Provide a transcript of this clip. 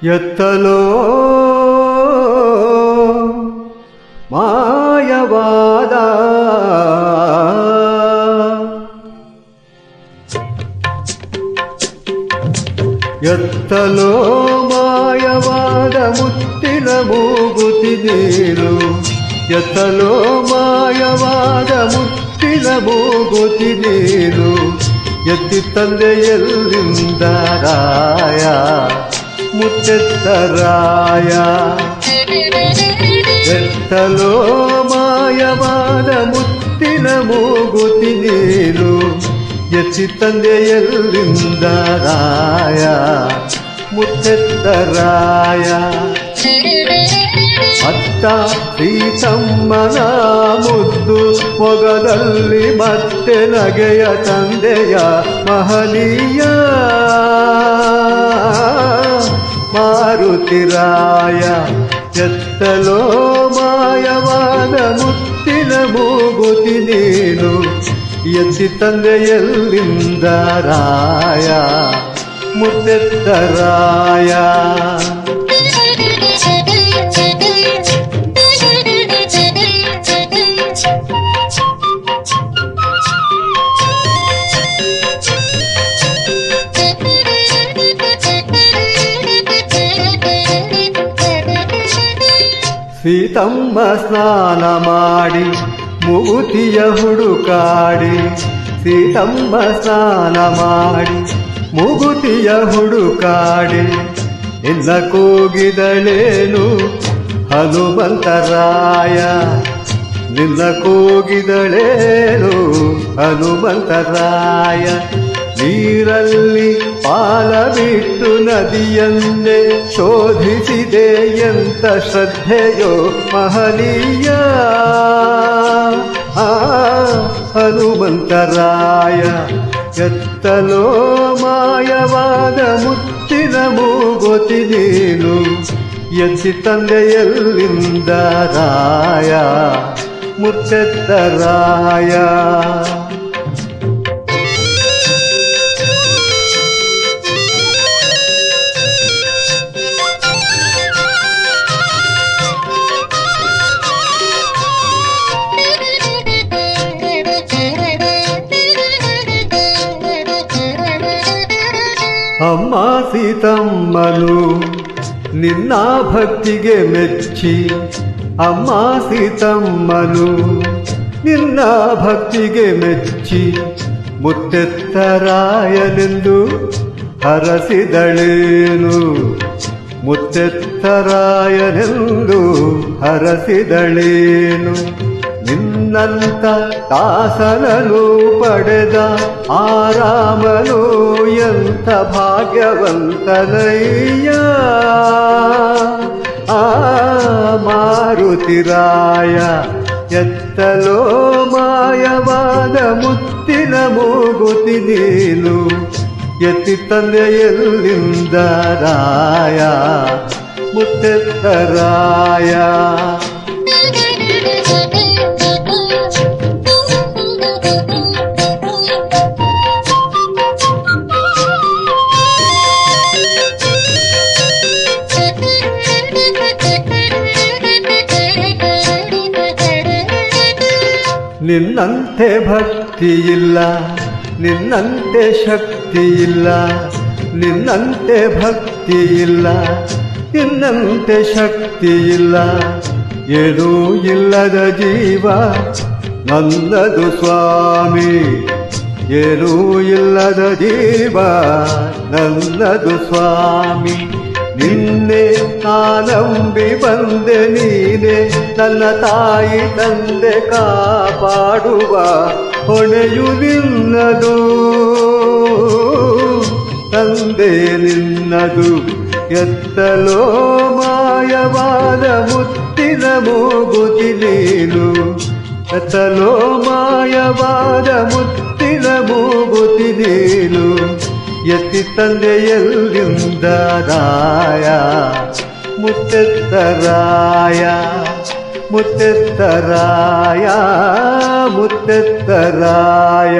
ಎತ್ತಲೋ ಮಾಯವಾದ ಎತ್ತಲೋ ಮಾಯವಾದ ಮುತ್ತಿನ ಮೂಗುತಿ ನೀನು ಎತ್ತಲೋ ಮಾಯವಾದ ಮುತ್ತಿನ ಮೂಗುತಿ ನೀನು ಎತ್ತಿ ತಂದೆ ಎಲ್ಲಿಂದ ರಾಯ ಮುತ್ತೆತ್ತರಾಯ ಎತ್ತಲೋ ಮಾಯವಾದ ಮುತ್ತಿನ ಮೂಗುತಿ ನೀನು ಎತ್ತಿ ತಂದೆ ಎಲ್ಲಿಂದ ರಾಯ ಮುತ್ತೆತ್ತರಾಯ ಅತ್ತ ಸೀತಮ್ಮನ ಮುದ್ದು ಮೊಗದಲ್ಲಿ ಮತ್ತೆ ನಗೆಯ ತಂದೆಯ ಮಹನೀಯ ಮಾರುತಿರಾಯ ಎತ್ತಲೋ ಮಾಯವಾದ ಮುತ್ತಿನ ಮೂಗುತಿ ನೀನು ಎತ್ತಿ ತಂದೆ ಎಲ್ಲಿಂದ ರಾಯ ಮುತ್ತೆತ್ತರಾಯ ಸೀತಮ್ಮ ಸ್ನಾನ ಮಾಡಿ ಮೂಗುತಿಯ ಹುಡುಕಾಡಿ ಸೀತಮ್ಮ ಸ್ನಾನ ಮಾಡಿ ಮೂಗುತಿಯ ಹುಡುಕಾಡಿ ನಿನ್ನ ಕೂಗಿದಳೇನು ಹನುಮಂತರಾಯ ನಿನ್ನ ಕೂಗಿದಳೇನು ಹನುಮಂತರಾಯ ನೀರಲ್ಲಿ ಪಾಲ ಬಿಟ್ಟು ನದಿಯನ್ನೇ ಶೋಧಿಸಿದೆ ಎಂತ ಶ್ರದ್ಧೆಯೋ ಮಹನೀಯ ಹನುಮಂತರಾಯ ಎತ್ತಲೋ ಮಾಯವಾದ ಮುತ್ತಿನ ಮೂಗುತಿ ನೀನು ಎತ್ತಿ ತಂದೆ ಎಲ್ಲಿಂದ ರಾಯ ಮುತ್ತೆತ್ತರಾಯ ಅಮ್ಮ ಸೀತಮ್ಮನು ನಿನ್ನ ಭಕ್ತಿಗೆ ಮೆಚ್ಚಿ ಅಮ್ಮ ಸೀತಮ್ಮನು ನಿನ್ನ ಭಕ್ತಿಗೆ ಮೆಚ್ಚಿ ಮುತ್ತೆತ್ತರಾಯನೆಂದು ಹರಸಿದಳೇನು ಮುತ್ತೆತ್ತರಾಯನೆಂದು ಹರಸಿದಳೇನು ನಿನ್ನಂತ ದಾಸನನು ಪಡೆದ ಆರಾಮನು ಎಂತ ಭಾಗ್ಯವಂತನಯ್ಯ ಮಾರುತಿರಾಯ ಎತ್ತಲೋ ಮಾಯವಾದ ಮುತ್ತಿನ ಮೂಗುತಿ ನೀನು ಎತ್ತಿ ತಂದೆ ಎಲ್ಲಿಂದ ರಾಯ ಮುತ್ತೆತ್ತರಾಯ ನಿನ್ನಂತೆ ಭಕ್ತಿ ಇಲ್ಲ ನಿನ್ನಂತೆ ಶಕ್ತಿ ಇಲ್ಲ ನಿನ್ನಂತೆ ಭಕ್ತಿ ಇಲ್ಲ ನಿನ್ನಂತೆ ಶಕ್ತಿ ಇಲ್ಲ ಏನೂ ಇಲ್ಲದ ಜೀವ ನನ್ನದು ಸ್ವಾಮಿ ಏನೂ ಇಲ್ಲದ ಜೀವ ನನ್ನದು ಸ್ವಾಮಿ ನಿನ್ನೆ ನಾನಂಬಿ ಬಂದೆ ನೀನೆ ನನ್ನ ತಾಯಿ ತಂದೆ ಕಾಪಾಡುವ ಹೊಣೆಯು ನಿನ್ನದು ತಂದೆ ನಿನ್ನದು ಎತ್ತಲೋ ಮಾಯವಾದ ಮುತ್ತಿನ ಮೂಗುತಿ ನೀನು ಎತ್ತಲೋ ಮಾಯವಾದ ಮುತ್ತಿನ ಮೂಗುತಿ ನೀನು ಎತ್ತಿ ತಂದೆ ಎಲ್ಲಿಂದ ರಾಯ ಮುತ್ತೆತ್ತರಾಯ ಮುತ್ತೆತ್ತರಾಯ ಮುತ್ತೆತ್ತರಾಯ